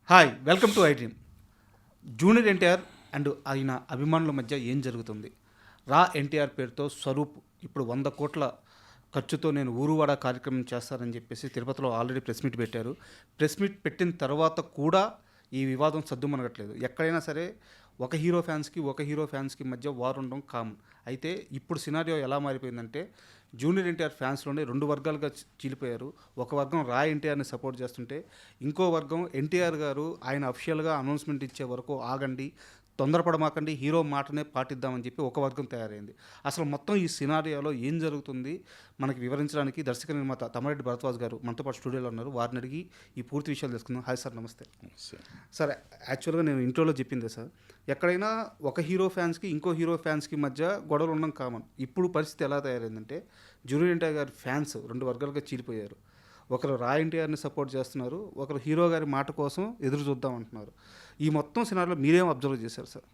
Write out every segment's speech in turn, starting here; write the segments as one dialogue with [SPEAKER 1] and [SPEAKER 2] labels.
[SPEAKER 1] Hi welcome to I dream. Junior NTR and ఆయన అభిమానుల మధ్య ఏం జరుగుతుంది? రా ఎన్టీఆర్ పేరుతో స్వరూప్ ఇప్పుడు 100 కోట్ల ఖర్చుతో నేను ఊరువాడ కార్యక్రమం చేస్తానని చెప్పేసి తిరుపతిలో ఆల్రెడీ ప్రెస్ మీట్ పెట్టారు. ప్రెస్ మీట్ పెట్టిన తర్వాత కూడా ఈ వివాదం సద్దుమనగట్లేదు. ఎక్కడైనా సరే ఒక హీరో ఫ్యాన్స్కి మధ్య వార్ ఉండడం కామన్. అయితే ఇప్పుడు సినారియో ఎలా మారిపోయిందంటే జూనియర్ ఎన్టీఆర్ ఫ్యాన్స్లోనే 2 వర్గాలుగా చీలిపోయారు. ఒక వర్గం రా ఎన్టీఆర్ని సపోర్ట్ చేస్తుంటే ఇంకో వర్గం ఎన్టీఆర్ గారు ఆయన అఫిషియల్గా అనౌన్స్మెంట్ ఇచ్చే వరకు ఆగండి, తొందరపడమాకండి, హీరో మాటనే పాటిద్దామని చెప్పి ఒక వర్గం తయారైంది. అసలు మొత్తం ఈ సినారియోలో ఏం జరుగుతుంది మనకి వివరించడానికి దర్శక నిర్మాత తమ్మారెడ్డి భరద్వాజ్ గారు మనతో పాటు స్టూడియోలో ఉన్నారు. వారిని అడిగి ఈ పూర్తి విషయాలు తెలుసుకుందాం. హాయ్ సార్, నమస్తే. సార్, యాక్చువల్గా నేను ఇంట్రోలో చెప్పిందే సార్, ఎక్కడైనా ఒక హీరో ఫ్యాన్స్కి ఇంకో హీరో ఫ్యాన్స్కి మధ్య గొడవలు ఉండడం కామన్. ఇప్పుడు పరిస్థితి ఎలా తయారైందంటే జూనియర్ ఎన్టీఆర్ గారి ఫ్యాన్స్ 2 వర్గాలుగా చీలిపోయారు. ఒకరు రా ఎన్టీఆర్ని సపోర్ట్ చేస్తున్నారు, ఒకరు హీరో గారి మాట కోసం ఎదురు చూద్దాం అంటున్నారు. ఈ మొత్తం సినారియోలో మీరేం అబ్జర్వ్ చేశారు సార్?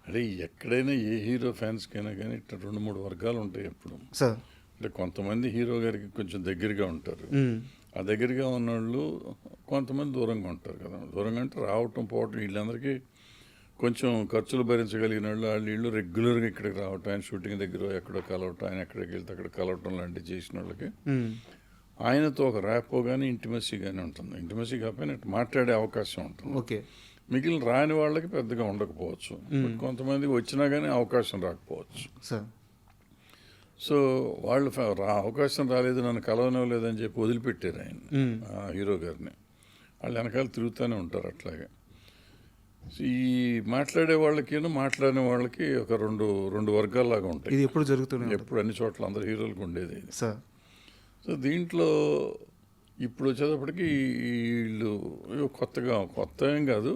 [SPEAKER 2] అంటే ఎక్కడైనా ఏ హీరో ఫ్యాన్స్కైనా కానీ ఇట్లా 2-3 వర్గాలు ఉంటాయి ఎప్పుడు
[SPEAKER 1] సార్.
[SPEAKER 2] అంటే కొంతమంది హీరో గారికి కొంచెం దగ్గరగా ఉంటారు, ఆ దగ్గరగా ఉన్నవాళ్ళు కొంతమంది దూరంగా ఉంటారు కదా. దూరంగా అంటే రావటం పోవటం వీళ్ళందరికీ కొంచెం ఖర్చులు భరించగలిగిన వాళ్ళు వీళ్ళు రెగ్యులర్గా ఇక్కడికి రావటం, ఆయన షూటింగ్ దగ్గర ఎక్కడో కలవటం, ఆయన ఎక్కడికి వెళ్తే అక్కడ కలవటం లాంటివి చేసిన వాళ్ళకి ఆయనతో ఒక ర్యాపో కానీ ఇంటిమసీ కానీ ఉంటుంది. ఇంటిమసీ కాకపోయినా మాట్లాడే అవకాశం ఉంటుంది.
[SPEAKER 1] ఓకే.
[SPEAKER 2] మిగిలిన రాని వాళ్ళకి పెద్దగా ఉండకపోవచ్చు, కొంతమంది వచ్చినా కానీ అవకాశం రాకపోవచ్చు. సో వాళ్ళు అవకాశం రాలేదు, నన్ను కలవనివ్వలేదని చెప్పి వదిలిపెట్టారు ఆయన, హీరో గారిని. వాళ్ళు వెనకాల తిరుగుతూనే ఉంటారు అట్లాగే. ఈ మాట్లాడే వాళ్ళకి మాట్లాడిన వాళ్ళకి ఒక రెండు వర్గాల్లాగా ఉంటాయి.
[SPEAKER 1] ఇది ఎప్పుడు జరుగుతుంది?
[SPEAKER 2] ఎప్పుడు అన్ని చోట్ల అందరు హీరోలకు ఉండేది ఇది.
[SPEAKER 1] సార్,
[SPEAKER 2] సో దీంట్లో ఇప్పుడు వచ్చేటప్పటికి వీళ్ళు కొత్త ఏం కాదు,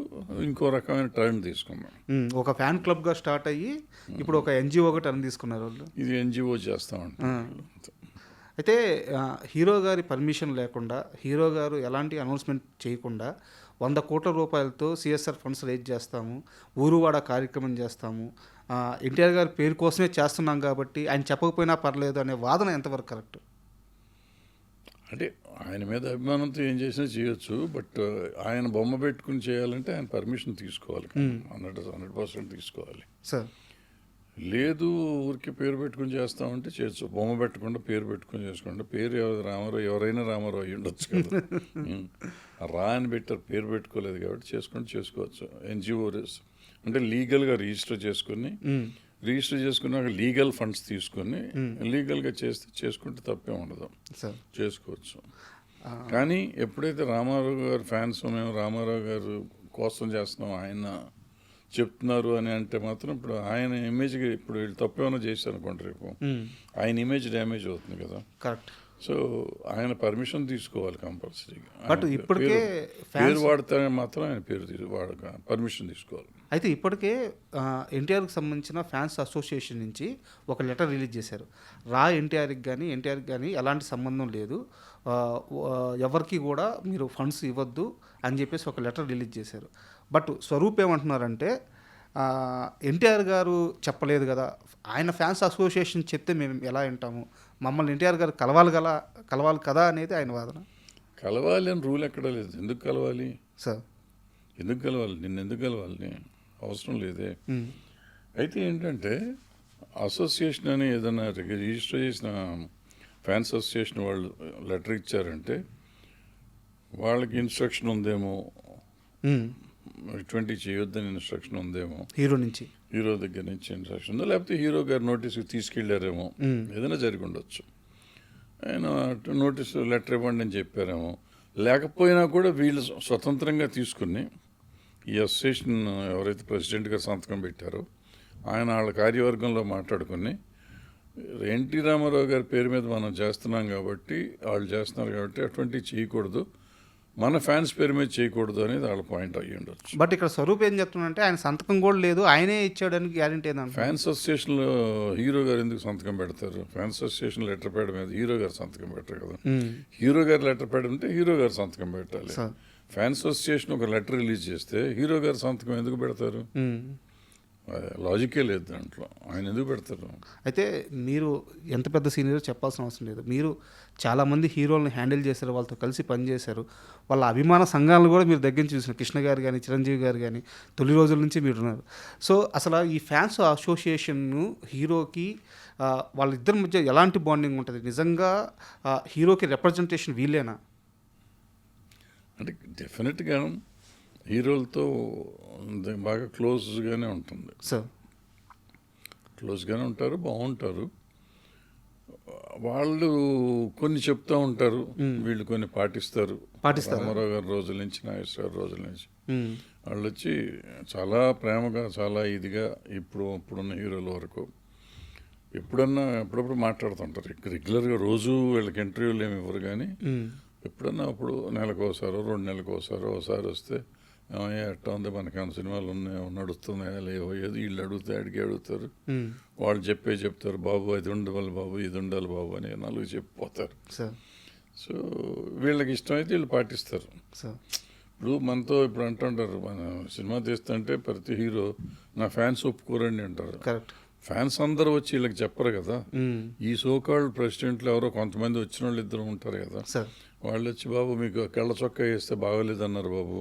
[SPEAKER 2] ఇంకో రకమైన టర్న్ తీసుకున్నాం.
[SPEAKER 1] ఒక ఫ్యాన్ క్లబ్గా స్టార్ట్ అయ్యి ఇప్పుడు ఒక ఎన్జిఓగా టర్న్ తీసుకున్నారు వాళ్ళు.
[SPEAKER 2] ఇది ఎన్జిఓ చేస్తామంటారు.
[SPEAKER 1] అయితే హీరో గారి పర్మిషన్ లేకుండా, హీరో గారు ఎలాంటి అనౌన్స్మెంట్ చేయకుండా 100 కోట్ల రూపాయలతో సిఎస్ఆర్ ఫండ్స్ రేజ్ చేస్తాము, ఊరువాడ కార్యక్రమం చేస్తాము, ఎన్టీఆర్ గారి పేరు కోసమే చేస్తున్నాం కాబట్టి ఆయన చెప్పకపోయినా పర్లేదు అనే వాదన ఎంతవరకు కరెక్ట్?
[SPEAKER 2] అంటే ఆయన మీద అభిమానంతో ఏం చేసినా చేయొచ్చు, బట్ ఆయన బొమ్మ పెట్టుకుని చేయాలంటే ఆయన పర్మిషన్ తీసుకోవాలి, 100% తీసుకోవాలి
[SPEAKER 1] సార్.
[SPEAKER 2] లేదు ఊరికి పేరు పెట్టుకుని చేస్తామంటే చేయొచ్చు, బొమ్మ పెట్టకుండా పేరు పెట్టుకుని చేసుకోండి. పేరు రామారావు, ఎవరైనా రామారావు అయ్యి ఉండొచ్చు కదా. రా అని పెట్టారు, పేరు పెట్టుకోలేదు కాబట్టి చేసుకోవచ్చు. ఎన్జిఓ అంటే లీగల్గా రిజిస్టర్ చేసుకున్నాక లీగల్ ఫండ్స్ తీసుకొని లీగల్గా చేసుకుంటే తప్పే ఉండదు, చేసుకోవచ్చు. కానీ ఎప్పుడైతే రామారావు గారు ఫ్యాన్స్ మేము రామారావు గారు కోసం చేస్తున్నాం, ఆయన చెప్తున్నారు అని అంటే మాత్రం ఇప్పుడు ఆయన ఇమేజ్కి ఇప్పుడు వీళ్ళు తప్పేమైనా చేశారు అనుకోండి, రేపు ఆయన ఇమేజ్ డ్యామేజ్ అవుతుంది కదా.
[SPEAKER 1] కరెక్ట్.
[SPEAKER 2] సో ఆయన పర్మిషన్ తీసుకోవాలి కంపల్సరీగా.
[SPEAKER 1] బట్ ఇప్పటికే
[SPEAKER 2] పేరు వాడితే మాత్రం ఆయన పర్మిషన్ తీసుకోవాలి.
[SPEAKER 1] అయితే ఇప్పటికే ఎన్టీఆర్కి సంబంధించిన ఫ్యాన్స్ అసోసియేషన్ నుంచి ఒక లెటర్ రిలీజ్ చేశారు. రా ఎన్టీఆర్కి కానీ ఎలాంటి సంబంధం లేదు, ఎవరికి కూడా మీరు ఫండ్స్ ఇవ్వద్దు అని చెప్పేసి ఒక లెటర్ రిలీజ్ చేశారు. బట్ స్వరూప్ ఏమంటున్నారంటే ఎన్టీఆర్ గారు చెప్పలేదు కదా, ఆయన ఫ్యాన్స్ అసోసియేషన్ చెప్తే మేము ఎలా వింటాము, మమ్మల్ని ఎన్టీఆర్ గారు కలవాలి కదా అనేది ఆయన వాదన.
[SPEAKER 2] కలవాలి అని రూల్ ఎక్కడా లేదు. ఎందుకు కలవాలి
[SPEAKER 1] సార్?
[SPEAKER 2] ఎందుకు కలవాలి? ఎందుకు కలవాలి? అవసరం లేదే. అయితే ఏంటంటే అసోసియేషన్ అని ఏదైనా రిజిస్టర్ చేసిన ఫ్యాన్స్ అసోసియేషన్ వాళ్ళు లెటర్ ఇచ్చారంటే వాళ్ళకి ఇన్స్ట్రక్షన్ ఉందేమో, ఇటువంటి చేయొద్దని ఇన్స్ట్రక్షన్ ఉందేమో, హీరో దగ్గర నుంచి ఇన్స్ట్రక్షన్ ఉందో, లేకపోతే హీరో గారు నోటీస్కి తీసుకెళ్లారేమో, ఏదైనా జరిగి ఉండొచ్చు. ఆయన నోటీసు లెటర్ ఇవ్వండి అని చెప్పారేమో. లేకపోయినా కూడా వీళ్ళు స్వతంత్రంగా తీసుకుని ఈ అసోసియేషన్ ఎవరైతే ప్రెసిడెంట్ గారు సంతకం పెట్టారో ఆయన వాళ్ళ కార్యవర్గంలో మాట్లాడుకుని ఎన్టీ రామారావు గారి పేరు మీద మనం చేస్తున్నాం కాబట్టి వాళ్ళు చేస్తున్నారు కాబట్టి అటువంటివి చేయకూడదు, మన ఫ్యాన్స్ పేరు మీద చేయకూడదు అనేది వాళ్ళ పాయింట్ అయ్యి ఉండొచ్చు.
[SPEAKER 1] బట్ ఇక్కడ స్వరూప్ ఏం చెప్తున్నాడంటే ఆయన సంతకం కూడా లేదు, ఆయనే ఇచ్చాడని గ్యారెంటీ ఏంటంటే
[SPEAKER 2] ఫ్యాన్స్ అసోసియేషన్లో హీరో గారు ఎందుకు సంతకం పెడతారు? ఫ్యాన్స్ అసోసియేషన్ లెటర్ ప్యాడ్ మీద హీరో గారు సంతకం పెట్టరు కదా. హీరో గారు లెటర్ ప్యాడ్ ఉంటే హీరో గారు సంతకం పెట్టాలి. ఫ్యాన్స్ అసోసియేషన్ ఒక లెటర్ రిలీజ్ చేస్తే హీరో గారు సంతకం ఎందుకు పెడతారు? లాజికే లేదు దాంట్లో. ఆయన ఎందుకు పెడతారు?
[SPEAKER 1] అయితే మీరు ఎంత పెద్ద సీనియర్ చెప్పాల్సిన అవసరం లేదు. మీరు చాలామంది హీరోలను హ్యాండిల్ చేశారు, వాళ్ళతో కలిసి పనిచేశారు. వాళ్ళ అభిమాన సంఘాలను కూడా మీరు దగ్గర నుంచి చూసిన కృష్ణ గారు కానీ, చిరంజీవి గారు కానీ తొలి రోజుల నుంచి మీరు ఉన్నారు. సో అసలు ఈ ఫ్యాన్స్ అసోసియేషన్ను హీరోకి వాళ్ళిద్దరి మధ్య ఎలాంటి బాండింగ్ ఉంటుంది? నిజంగా హీరోకి రిప్రజెంటేషన్ వీళ్ళేనా?
[SPEAKER 2] అంటే డెఫినెట్గా హీరోలతో బాగా క్లోజ్గానే ఉంటుంది.
[SPEAKER 1] సార్
[SPEAKER 2] క్లోజ్గానే ఉంటారు, బాగుంటారు. వాళ్ళు కొన్ని చెప్తూ ఉంటారు, వీళ్ళు కొన్ని పాటిస్తారు. రామారావు గారి రోజుల నుంచి, నాగేశ్వరరావు రోజుల నుంచి వాళ్ళు వచ్చి చాలా ప్రేమగా, చాలా ఇదిగా ఇప్పుడున్న హీరోల వరకు ఎప్పుడప్పుడు మాట్లాడుతుంటారు. రెగ్యులర్గా రోజు వీళ్ళకి ఇంటర్వ్యూలు ఏమి ఇవ్వరు, కానీ ఎప్పుడన్నా అప్పుడు నెలకు ఒకసారో 2 నెలలకు ఒకసారి వస్తే ఎట్టా ఉంది, మనకి ఏమైనా సినిమాలు ఉన్నాయో, నడుస్తున్నాయా లేవో, ఏదో వీళ్ళు అడుగుతారు. వాళ్ళు చెప్తారు, బాబు అది ఉండాలి బాబు, ఇది ఉండాలి బాబు అని 4 చెప్పిపోతారు. సో వీళ్ళకి ఇష్టమైతే వీళ్ళు పాటిస్తారు. ఇప్పుడు మనతో ఇప్పుడు అంటుంటారు, మన సినిమా తీస్తుంటే ప్రతి హీరో నా ఫ్యాన్స్ ఒప్పుకోరండి అంటారు. ఫ్యాన్స్ అందరూ వచ్చి వీళ్ళకి చెప్పరు కదా. ఈ సోకాల్డ్ ప్రెసిడెంట్లు ఎవరో కొంతమంది వచ్చిన వాళ్ళు ఇద్దరు ఉంటారు కదా, వాళ్ళు వచ్చి బాబు మీకు కళ్ళ చొక్కా వేస్తే బాగోలేదన్నారు బాబు,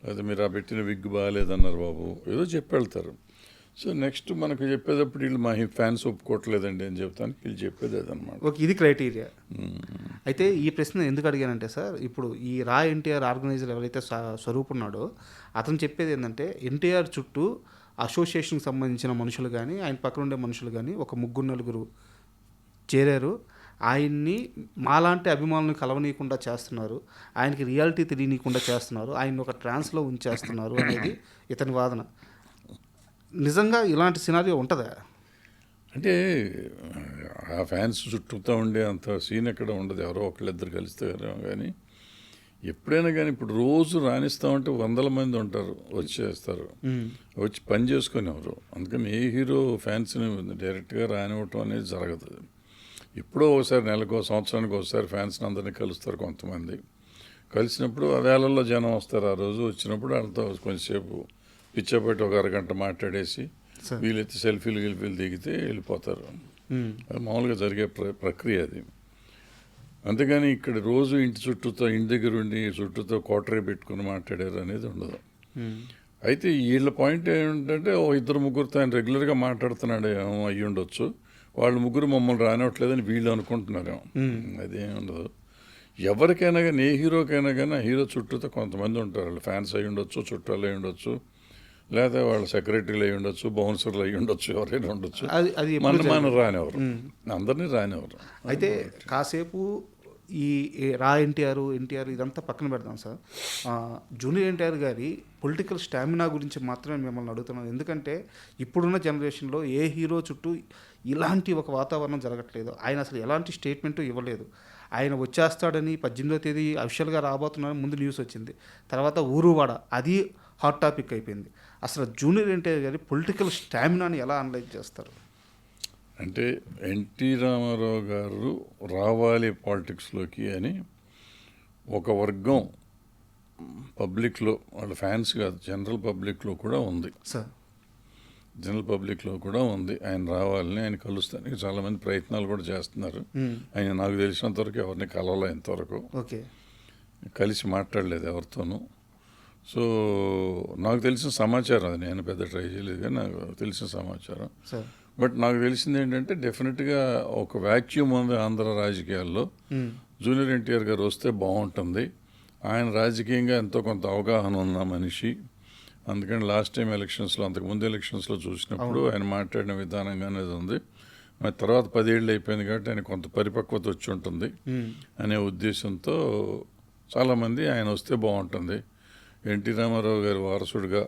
[SPEAKER 2] లేదా మీరు ఆ పెట్టిన విగ్ బాగాలేదన్నారు బాబు, ఏదో చెప్పి వెళ్తారు. సో నెక్స్ట్ మనకు చెప్పేటప్పుడు వీళ్ళు మా ఫ్యాన్స్ ఒప్పుకోవట్లేదండి అని చెప్తానికి వీళ్ళు చెప్పేది అదనమాట.
[SPEAKER 1] ఓకే, ఇది క్రైటీరియా. అయితే ఈ ప్రశ్న ఎందుకు అడిగానంటే సార్, ఇప్పుడు ఈ రా ఎన్టీఆర్ ఆర్గనైజర్ ఎవరైతే స్వరూప్ ఉన్నాడో అతను చెప్పేది ఏంటంటే, ఎన్టీఆర్ చుట్టూ అసోసియేషన్కి సంబంధించిన మనుషులు కానీ, ఆయన పక్కన ఉండే మనుషులు కానీ ఒక 3-4 చేరారు. ఆయన్ని మాలాంటి అభిమానులను కలవనీయకుండా చేస్తున్నారు, ఆయనకి రియాలిటీ తెలియనీయకుండా చేస్తున్నారు, ఆయన ఒక ట్రాన్స్లో ఉంచేస్తున్నారు అనేది ఇతని వాదన. నిజంగా ఇలాంటి సినారియో ఉంటుందా?
[SPEAKER 2] అంటే ఆ ఫ్యాన్స్ చుట్టూతో ఉండే అంత సీన్ ఎక్కడ ఉండదు, ఎవరో ఒకళ్ళిద్దరు కలిస్తే కానీ. ఎప్పుడైనా కానీ ఇప్పుడు రోజు రాణిస్తామంటే 100 మంది ఉంటారు, వచ్చేస్తారు, వచ్చి పని చేసుకొని ఎవరు. అందుకని ఏ హీరో ఫ్యాన్స్ని డైరెక్ట్గా రానివ్వటం అనేది జరగదు. ఎప్పుడో ఒకసారి నెలకు, సంవత్సరానికి ఒకసారి ఫ్యాన్స్ని అందరినీ కలుస్తారు కొంతమంది. కలిసినప్పుడు ఆ వేళల్లో జనం వస్తారు. ఆ రోజు వచ్చినప్పుడు వాళ్ళతో కొంచెంసేపు పిచ్చబెట్టి ఒక అరగంట మాట్లాడేసి వీలైతే సెల్ఫీలు దిగితే వెళ్ళిపోతారు. అది మామూలుగా జరిగే ప్రక్రియ అది. అంతేగాని ఇక్కడ రోజు ఇంటి దగ్గర ఉండి చుట్టూతో కోటరీ పెట్టుకుని మాట్లాడారు అనేది ఉండదు. అయితే వీళ్ళ పాయింట్ ఏంటంటే, 2-3 ఆయన రెగ్యులర్గా మాట్లాడుతున్నాడు ఏమో అయ్యి ఉండొచ్చు, వాళ్ళు 3 మమ్మల్ని రానివ్వట్లేదని వీళ్ళు అనుకుంటున్నారేమో. అదేం ఉండదు. ఎవరికైనా కానీ, ఏ హీరోకైనా కానీ ఆ హీరో చుట్టూతో కొంతమంది ఉంటారు. వాళ్ళు ఫ్యాన్స్ అయ్యి ఉండొచ్చు, చుట్టాలు అయ్యి ఉండొచ్చు, లేదా వాళ్ళ సెక్రటరీలు అయ్యి ఉండొచ్చు, బౌన్సర్లు అయ్యి ఉండొచ్చు, ఎవరైనా ఉండొచ్చు. మన రానివ్వరు, అందరినీ రానివ్వరు.
[SPEAKER 1] అయితే కాసేపు ఈ రా ఎన్టీఆర్ ఇదంతా పక్కన పెడదాం సార్. జూనియర్ ఎన్టీఆర్ గారి పొలిటికల్ స్టామినా గురించి మాత్రమే మిమ్మల్ని అడుగుతున్నాను. ఎందుకంటే ఇప్పుడున్న జనరేషన్లో ఏ హీరో చుట్టూ ఇలాంటి ఒక వాతావరణం జరగట్లేదు. ఆయన అసలు ఎలాంటి స్టేట్మెంటు ఇవ్వలేదు. ఆయన వచ్చేస్తాడని 18వ తేదీ అఫిషియల్గా రాబోతున్నాడని ముందు న్యూస్ వచ్చింది. తర్వాత ఊరువాడ, అది హాట్ టాపిక్ అయిపోయింది. అసలు జూనియర్ ఎన్టీఆర్ గారి పొలిటికల్ స్టామినాని ఎలా అనలైజ్ చేస్తారు?
[SPEAKER 2] అంటే ఎన్టీ రామారావు గారు రావాలి పాలిటిక్స్లోకి అని ఒక వర్గం పబ్లిక్లో, వాళ్ళ ఫ్యాన్స్ కాదు, జనరల్ పబ్లిక్లో కూడా ఉంది. ఆయన రావాలని, ఆయన కలుస్తానికి చాలామంది ప్రయత్నాలు కూడా చేస్తున్నారు. ఆయన నాకు తెలిసినంతవరకు ఎవరిని కలవలే ఇంతవరకు, కలిసి మాట్లాడలేదు ఎవరితోనూ. సో నాకు తెలిసిన సమాచారం, అది నేను పెద్ద ట్రై చేయలేదు కానీ నాకు తెలిసిన సమాచారం. బట్ నాకు తెలిసింది ఏంటంటే, డెఫినెట్గా ఒక వ్యాక్యూమ్ ఉంది ఆంధ్ర రాజకీయాల్లో. జూనియర్ ఎన్టీఆర్ గారు వస్తే బాగుంటుంది. ఆయన రాజకీయంగా ఎంతో కొంత అవగాహన ఉన్న మనిషి. అందుకని లాస్ట్ టైం ఎలక్షన్స్లో, అంతకుముందు ఎలక్షన్స్లో చూసినప్పుడు ఆయన మాట్లాడిన విధానంగా అనేది ఉంది. మరి తర్వాత 10 ఏళ్ళు అయిపోయింది కాబట్టి ఆయన కొంత పరిపక్వత వచ్చి ఉంటుంది అనే ఉద్దేశంతో చాలామంది ఆయన వస్తే బాగుంటుంది, ఎన్టీ రామారావు గారి వారసుడిగా,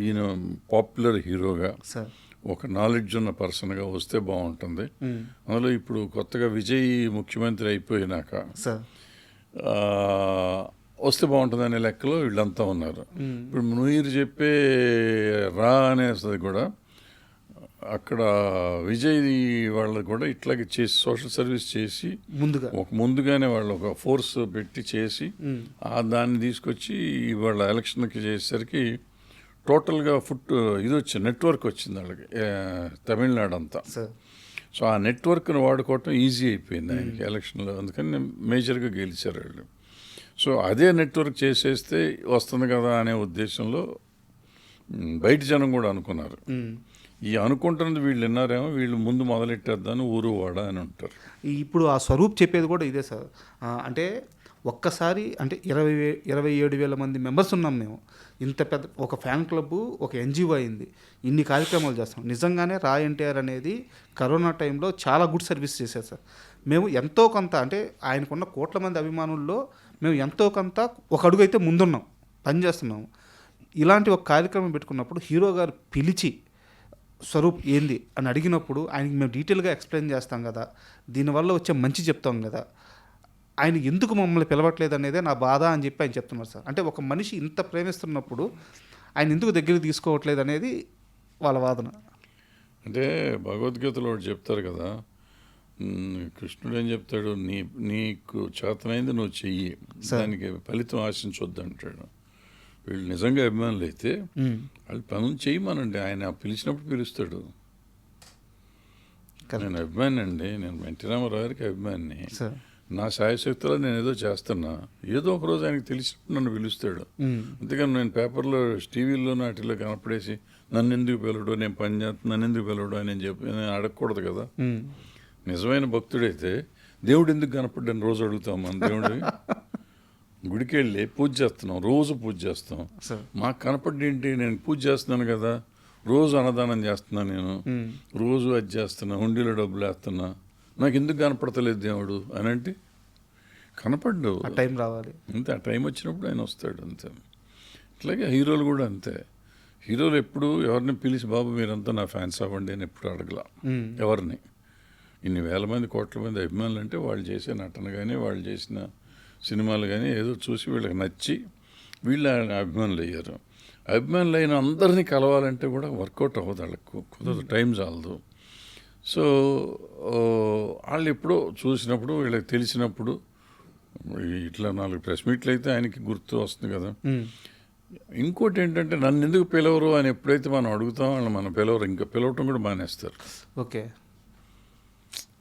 [SPEAKER 2] ఈయన పాపులర్ హీరోగా, ఒక నాలెడ్జ్ ఉన్న పర్సన్గా వస్తే బాగుంటుంది. అందులో ఇప్పుడు కొత్తగా విజయ్ ముఖ్యమంత్రి అయిపోయినాక వస్తే బాగుంటుంది అనే లెక్కలో వీళ్ళంతా ఉన్నారు. ఇప్పుడు మీరు చెప్పే రా అనేది కూడా అక్కడ విజయ్ వాళ్ళు కూడా ఇట్లాగే చేసి సోషల్ సర్వీస్ చేసి ముందుగానే వాళ్ళు ఒక ఫోర్స్ పెట్టి చేసి దాన్ని తీసుకొచ్చి వాళ్ళ ఎలక్షన్కి చేసేసరికి టోటల్గా ఇది వచ్చింది, నెట్వర్క్ వచ్చింది వాళ్ళకి, తమిళనాడు అంతా.
[SPEAKER 1] సార్
[SPEAKER 2] సో ఆ నెట్వర్క్ను వాడుకోవటం ఈజీ అయిపోయింది ఆయనకి ఎలక్షన్లో, అందుకని మేజర్గా గెలిచారు వాళ్ళు. సో అదే నెట్వర్క్ చేసేస్తే వస్తుంది కదా అనే ఉద్దేశంలో బయట జనం కూడా అనుకున్నారు. ఈ అనుకుంటున్నది వీళ్ళు విన్నారేమో, వీళ్ళు ముందు మొదలెట్టేద్దాను ఊరు వాడ అని ఉంటారు.
[SPEAKER 1] ఇప్పుడు ఆ స్వరూప్ చెప్పేది కూడా ఇదే సార్. అంటే ఒక్కసారి అంటే 27,000 మంది మెంబర్స్ ఉన్నాం మేము. ఇంత పెద్ద ఒక ఫ్యాన్ క్లబ్, ఒక ఎన్జిఓ అయింది, ఇన్ని కార్యక్రమాలు చేస్తాం. నిజంగానే రా ఎన్టీఆర్ అనేది కరోనా టైంలో చాలా గుడ్ సర్వీస్ చేశారు సార్. మేము ఎంతో కొంత అంటే ఆయనకున్న కోట్ల మంది అభిమానుల్లో మేము ఎంతో కొంత ఒక అడుగు అయితే ముందున్నాం, పనిచేస్తున్నాము. ఇలాంటి ఒక కార్యక్రమం పెట్టుకున్నప్పుడు హీరో గారు పిలిచి స్వరూప్ ఏంది అని అడిగినప్పుడు ఆయనకి మేము డీటెయిల్గా ఎక్స్ప్లెయిన్ చేస్తాం కదా, దీనివల్ల వచ్చే మంచి చెప్తాం కదా, ఆయన ఎందుకు మమ్మల్ని పిలవట్లేదు అనేదే నా బాధ అని చెప్పి ఆయన చెప్తున్నారు సార్. అంటే ఒక మనిషి ఇంత ప్రేమిస్తున్నప్పుడు ఆయన ఎందుకు దగ్గరికి తీసుకోవట్లేదు అనేది వాళ్ళ వాదన.
[SPEAKER 2] అంటే భగవద్గీతలో ఒకటి చెప్తారు కదా, కృష్ణుడు ఏం చెప్తాడు, నీకు చేతనైంది నువ్వు చెయ్యి, దానికి ఫలితం ఆశించొద్దు అంటాడు. వీళ్ళు నిజంగా అభిమానులు అయితే వాళ్ళు పనులు చేయమనండి, ఆయన పిలిచినప్పుడు పిలుస్తాడు. నేను అభిమాని అండి, నేను ఎన్టీ రామారావు గారికి అభిమాని. నా శాయశక్తిలో నేను ఏదో చేస్తున్నా, ఏదో ఒక రోజు ఆయనకి తెలిసినప్పుడు నన్ను పిలుస్తాడు. అంతేకాని నేను పేపర్లో టీవీలో నాటిలో కనపడేసి నన్ను ఎందుకు పిలవడు, నేను పని చేస్తాను, నన్ను ఎందుకు పిలవడు అని చెప్పి నేను అడగకూడదు కదా. నిజమైన భక్తుడైతే దేవుడు ఎందుకు కనపడ్డాను రోజు అడుగుతాం. మన దేవుడి గుడికి వెళ్ళి పూజ చేస్తున్నాం, రోజు పూజ చేస్తాం. మాకు కనపడేంటి, నేను పూజ చేస్తున్నాను కదా, రోజు అన్నదానం చేస్తున్నాను, నేను రోజు అది చేస్తున్నా, హుండీలో డబ్బులు వేస్తున్నా, నాకు ఎందుకు కనపడతలేదు దేవుడు అని అంటే కనపడ్డు.
[SPEAKER 1] టైం రావాలి
[SPEAKER 2] అంతే, ఆ టైం వచ్చినప్పుడు ఆయన వస్తాడు అంతే. అట్లాగే హీరోలు కూడా అంతే. హీరోలు ఎప్పుడు ఎవరిని పిలిచి బాబు మీరంతా నా ఫ్యాన్స్ అవ్వండి అని ఎప్పుడు అడగల ఎవరిని. ఇన్ని వేల మంది కోట్ల మంది అభిమానులు అంటే వాళ్ళు చేసే నటన కానీ వాళ్ళు చేసిన సినిమాలు కానీ ఏదో చూసి వీళ్ళకి నచ్చి వీళ్ళు అభిమానులు అయ్యారు. అభిమానులు అయిన అందరినీ కలవాలంటే కూడా వర్కౌట్ అవ్వదు, వాళ్ళకు కుదరదు, టైం చాలదు. సో వాళ్ళు ఎప్పుడో చూసినప్పుడు వీళ్ళకి తెలిసినప్పుడు ఇట్లా 4 ప్రెస్ మీట్లు అయితే ఆయనకి గుర్తు వస్తుంది కదా. ఇంకోటి ఏంటంటే నన్ను ఎందుకు పిలవరు అని ఎప్పుడైతే మనం అడుగుతామో వాళ్ళు మన పిలవరు, ఇంకా పిలవటం కూడా మానేస్తారు.
[SPEAKER 1] ఓకే,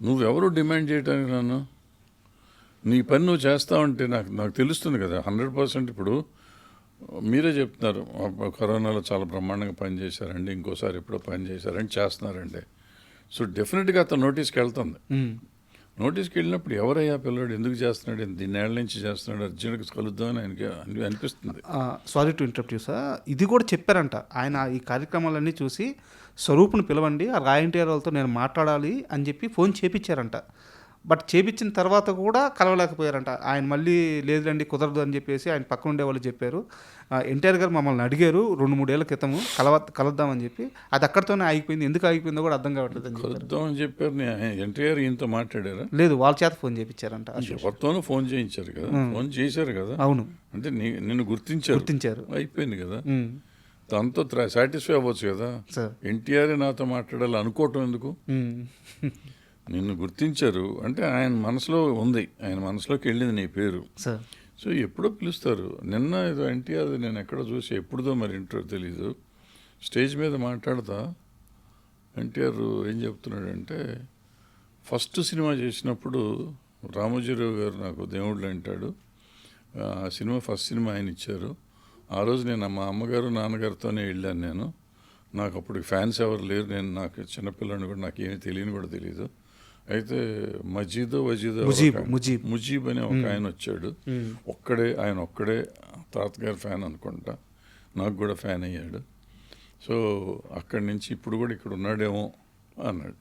[SPEAKER 2] నువ్వెవరు డిమాండ్ చేయడానికి, నన్ను నీ పని నువ్వు చేస్తావంటే నాకు తెలుస్తుంది కదా 100%. ఇప్పుడు మీరే చెప్తున్నారు కరోనాలో చాలా బ్రహ్మాండంగా పనిచేశారండి, ఇంకోసారి ఎప్పుడో పని చేశారండి, చేస్తున్నారండి. సో డెఫినెట్గా అతను నోటీస్కి వెళ్తుంది. నోటీస్కి వెళ్ళినప్పుడు ఎవరయ్యా పిల్లడు, ఎందుకు చేస్తున్నాడు, దీన్నేళ్ల నుంచి చేస్తున్నాడు, అర్జెంట్గా కలుద్దామని ఆయనకి అనిపిస్తుంది.
[SPEAKER 1] Sorry to interrupt you sir, ఇది కూడా చెప్పారంట ఆయన. ఈ కార్యక్రమాలన్నీ చూసి స్వరూప్ను పిలవండి, ఆ రా ఎన్టీఆర్ వాళ్ళతో నేను మాట్లాడాలి అని చెప్పి ఫోన్ చేపించారంట. బట్ చేపించిన తర్వాత కూడా కలవలేకపోయారంట. ఆయన మళ్ళీ లేదులేండి కుదరదు అని చెప్పేసి ఆయన పక్కన ఉండే వాళ్ళు చెప్పారు. ఎన్టీఆర్ గారు మమ్మల్ని అడిగారు 2-3 ఏళ్ల క్రితము కలుద్దామని చెప్పి, అది అక్కడితోనే ఆగిపోయింది. ఎందుకు ఆగిపోయిందో కూడా అర్థం కావట్లేదు అని
[SPEAKER 2] కలుద్దామని చెప్పారు. ఎన్టీఆర్ ఈయనతో మాట్లాడారా?
[SPEAKER 1] లేదు, వాళ్ళ చేత ఫోన్ చేయించారంట.
[SPEAKER 2] ఎవరితోనూ ఫోన్ చేయించారు కదా, ఫోన్ చేశారు కదా.
[SPEAKER 1] అవును,
[SPEAKER 2] అంటే నిన్ను గుర్తించారు, అయిపోయింది కదా. దాంతో సాటిస్ఫై అవ్వచ్చు కదా. ఎన్టీఆర్ నాతో మాట్లాడాలి అనుకోవటం ఎందుకు? నిన్ను గుర్తించారు అంటే ఆయన మనసులో ఉంది, ఆయన మనసులోకి వెళ్ళింది నీ పేరు. సో ఎప్పుడో పిలుస్తారు. నిన్న ఏదో ఎన్టీఆర్ నేను ఎక్కడో చూసి, ఎప్పుడుదో మరి ఇంటో తెలీదు, స్టేజ్ మీద మాట్లాడతా ఎన్టీఆర్ ఏం చెప్తున్నాడంటే, ఫస్ట్ సినిమా చేసినప్పుడు రామోజీరావు గారు నాకు దేవుళ్ళు అంటాడు, ఆ సినిమా ఫస్ట్ సినిమా ఆయన ఇచ్చారు. ఆ రోజు నేను మా అమ్మగారు నాన్నగారితోనే వెళ్ళాను. నేను నాకు అప్పుడు ఫ్యాన్స్ ఎవరు లేరు, నేను నాకు చిన్నపిల్లని కూడా నాకు ఏమీ తెలియని కూడా తెలియదు. అయితే ముజీబ్ అని ఒక ఆయన వచ్చాడు, ఆయన ఒక్కడే తాతగారి ఫ్యాన్ అనుకుంటా, నాకు కూడా ఫ్యాన్ అయ్యాడు. సో అక్కడి నుంచి ఇప్పుడు కూడా ఇక్కడ ఉన్నాడేమో అన్నాడు.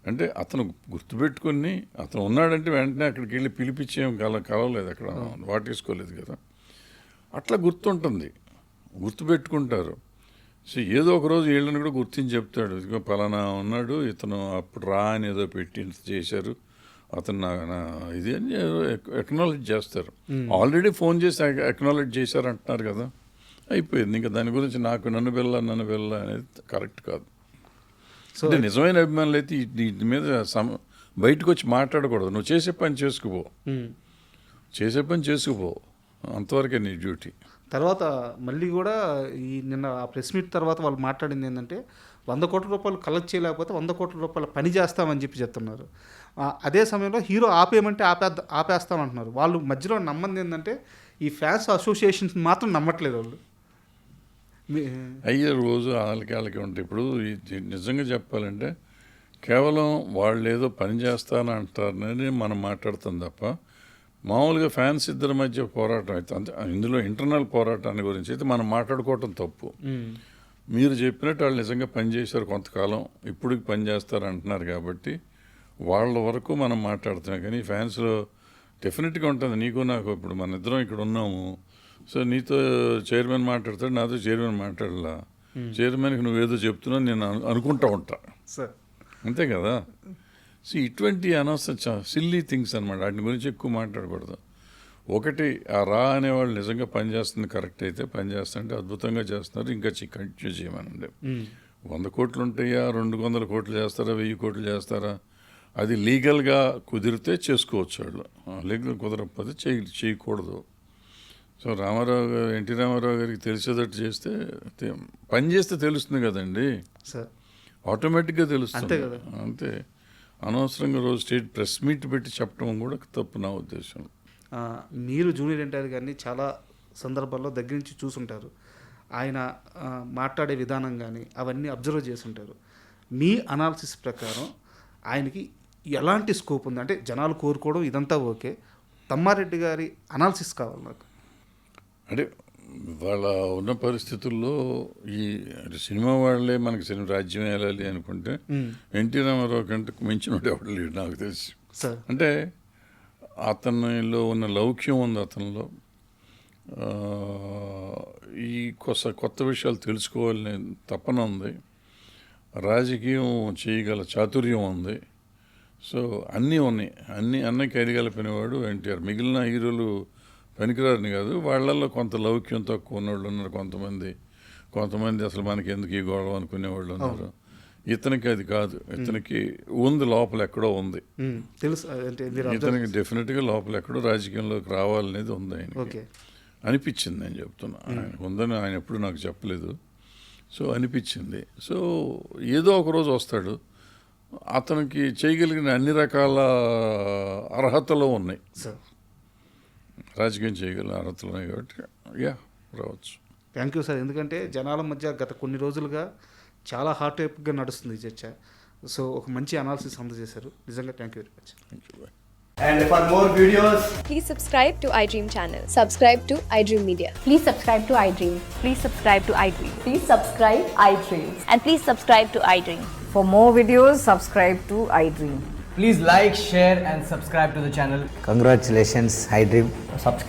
[SPEAKER 2] అంటే అతను గుర్తుపెట్టుకుని అతను ఉన్నాడంటే వెంటనే అక్కడికి వెళ్ళి పిలిపించేం కలవలేదు, అక్కడ వాటేసుకోలేదు కదా. అట్లా గుర్తుంటుంది, గుర్తుపెట్టుకుంటారు. సో ఏదో ఒక రోజు వీళ్ళని కూడా గుర్తించి చెప్తాడు, ఇదిగో పలానా ఉన్నాడు, ఇతను అప్పుడు రా అని ఏదో పెట్టి చేశారు, అతను నా ఇది అని ఎక్నాలెడ్జ్ చేస్తారు. ఆల్రెడీ ఫోన్ చేసి ఎక్నాలెడ్జ్ చేశారు అంటున్నారు కదా, అయిపోయింది. ఇంకా దాని గురించి నన్ను వెళ్ళా అనేది కరెక్ట్ కాదు. అంటే నిజమైన అభిమానులు అయితే వీటి మీద బయటకు వచ్చి మాట్లాడకూడదు. నువ్వు చేసే పని చేసుకుపో, అంతవరకే నీ డ్యూటీ.
[SPEAKER 1] తర్వాత మళ్ళీ కూడా ఈ నిన్న ఆ ప్రెస్ మీట్ తర్వాత వాళ్ళు మాట్లాడింది ఏంటంటే 100 కోట్ల రూపాయలు కలెక్ట్ చేయలేకపోతే 100 కోట్ల రూపాయల పని చేస్తామని చెప్పి చెప్తున్నారు. అదే సమయంలో హీరో ఆపేయమంటే ఆపేస్తామంటున్నారు. వాళ్ళు మధ్యలో నమ్మంది ఏంటంటే ఈ ఫ్యాన్స్ అసోసియేషన్స్ మాత్రం నమ్మట్లేదు వాళ్ళు.
[SPEAKER 2] అయ్యే రోజు వాళ్ళకి ఉంటాయి. ఇప్పుడు నిజంగా చెప్పాలంటే కేవలం వాళ్ళు ఏదో పని చేస్తానంటారని మనం మాట్లాడుతాం తప్ప మామూలుగా ఫ్యాన్స్ ఇద్దరి మధ్య పోరాటం అయితే అంతే. ఇందులో ఇంటర్నల్ పోరాటాన్ని గురించి అయితే మనం మాట్లాడుకోవటం తప్పు. మీరు చెప్పినట్టు వాళ్ళు నిజంగా పనిచేశారు కొంతకాలం, ఇప్పుడు పని చేస్తారు అంటున్నారు కాబట్టి వాళ్ళ వరకు మనం మాట్లాడుతున్నాం. కానీ ఫ్యాన్స్లో డెఫినెట్గా ఉంటుంది. నీకు నాకు ఇప్పుడు మన ఇద్దరం ఇక్కడ ఉన్నాము, సో నీతో చైర్మన్ మాట్లాడతాడు, నాతో చైర్మన్ మాట్లాడలా. చైర్మన్కి నువ్వేదో చెప్తున్నావు నేను అనుకుంటా ఉంటా, అంతే కదా. సో ఇటువంటి అనవసరం సిల్లీ థింగ్స్ అనమాట. వాటి గురించి ఎక్కువ మాట్లాడకూడదు. ఒకటి, ఆ రా అనేవాళ్ళు నిజంగా పనిచేస్తుంది కరెక్ట్ అయితే పనిచేస్తుంటే అద్భుతంగా చేస్తున్నారు, ఇంకా కంటిన్యూ చేయమనండి. 100 కోట్లు ఉంటాయా, 200 కోట్లు చేస్తారా, 1000 కోట్లు చేస్తారా, అది లీగల్గా కుదిరితే చేసుకోవచ్చు వాళ్ళు. లీగల్ కుదరకపోతే చేయకూడదు. సో రామారావు గారు, ఎన్టీ రామారావు గారికి తెలిసేటట్టు చేస్తే పని చేస్తే తెలుస్తుంది కదండి, ఆటోమేటిక్గా తెలుస్తుంది అంతే. అనవసరంగా రోజు స్టేట్ ప్రెస్ మీట్ పెట్టి చెప్పడం కూడా తప్పు నా ఉద్దేశం.
[SPEAKER 1] మీరు జూనియర్ ఎన్టీఆర్ గారిని చాలా సందర్భాల్లో దగ్గర నుంచి చూసుంటారు. ఆయన మాట్లాడే విధానం కానీ అవన్నీ అబ్జర్వ్ చేసి ఉంటారు. మీ అనాలిసిస్ ప్రకారం ఆయనకి ఎలాంటి స్కోప్ ఉంది? అంటే జనాలు కోరుకోవడం ఇదంతా ఓకే, తమ్మారెడ్డి గారి అనాలిసిస్ కావాలి నాకు.
[SPEAKER 2] అంటే వాళ్ళ ఉన్న పరిస్థితుల్లో ఈ సినిమా వాళ్ళే మనకి సినిమా రాజ్యం వెళ్ళాలి అనుకుంటే ఎన్టీ రామారావు కంటే మించినోడు ఎవడు లేడు నాకు తెలిసి. అంటే అతనిలో ఉన్న లౌక్యం ఉంది, అతనిలో ఈ కొత్త విషయాలు తెలుసుకోవాలనే తపన ఉంది, రాజకీయం చేయగల చాతుర్యం ఉంది. సో అన్నీ ఉన్నాయి, అన్నీ కడిగలిపినవాడు ఎన్టీఆర్. మిగిలిన హీరోలు పనికిరారని కాదు, వాళ్ళల్లో కొంత లౌక్యం తక్కువ ఉన్నవాళ్ళు ఉన్నారు, కొంతమంది అసలు మనకి ఎందుకు ఈ గొడవ అనుకునేవాళ్ళు ఉన్నారు. ఇతనికి అది కాదు, ఇతనికి ఉంది, లోపల ఎక్కడో ఉంది
[SPEAKER 1] తెలుసు.
[SPEAKER 2] ఇతనికి డెఫినెట్గా లోపల ఎక్కడో రాజకీయంలోకి రావాలనేది ఉంది ఆయనకి అనిపించింది. నేను చెప్తున్నా, ఆయన ఉందని ఆయన ఎప్పుడు నాకు చెప్పలేదు. సో అనిపించింది. సో ఏదో ఒకరోజు వస్తాడు, అతనికి చేయగలిగిన అన్ని రకాల అర్హతలు ఉన్నాయి, రాజకీయం చేయగలిగిన అర్హతలు ఉన్నాయి కాబట్టి రావచ్చు.
[SPEAKER 1] Thank you sir. ఎందుకంటే జనాల మధ్య గత కొన్ని రోజులుగా చాలా హాట్ టైప్గా నడుస్తుంది ఈ చర్చ. సో ఒక మంచి అనాలిసిస్ అందజేశారు, నిజంగా thank you very much.
[SPEAKER 3] And for more videos,
[SPEAKER 4] please subscribe to iDream channel.
[SPEAKER 5] Subscribe to iDream Media.
[SPEAKER 6] Please subscribe to iDream.
[SPEAKER 4] Please subscribe to iDream.
[SPEAKER 5] Please subscribe iDream.
[SPEAKER 6] And please subscribe to iDream.
[SPEAKER 7] For more videos, subscribe to iDream.
[SPEAKER 3] please like, share and subscribe to the channel.
[SPEAKER 8] Congratulations, iDream.
[SPEAKER 3] Subscribe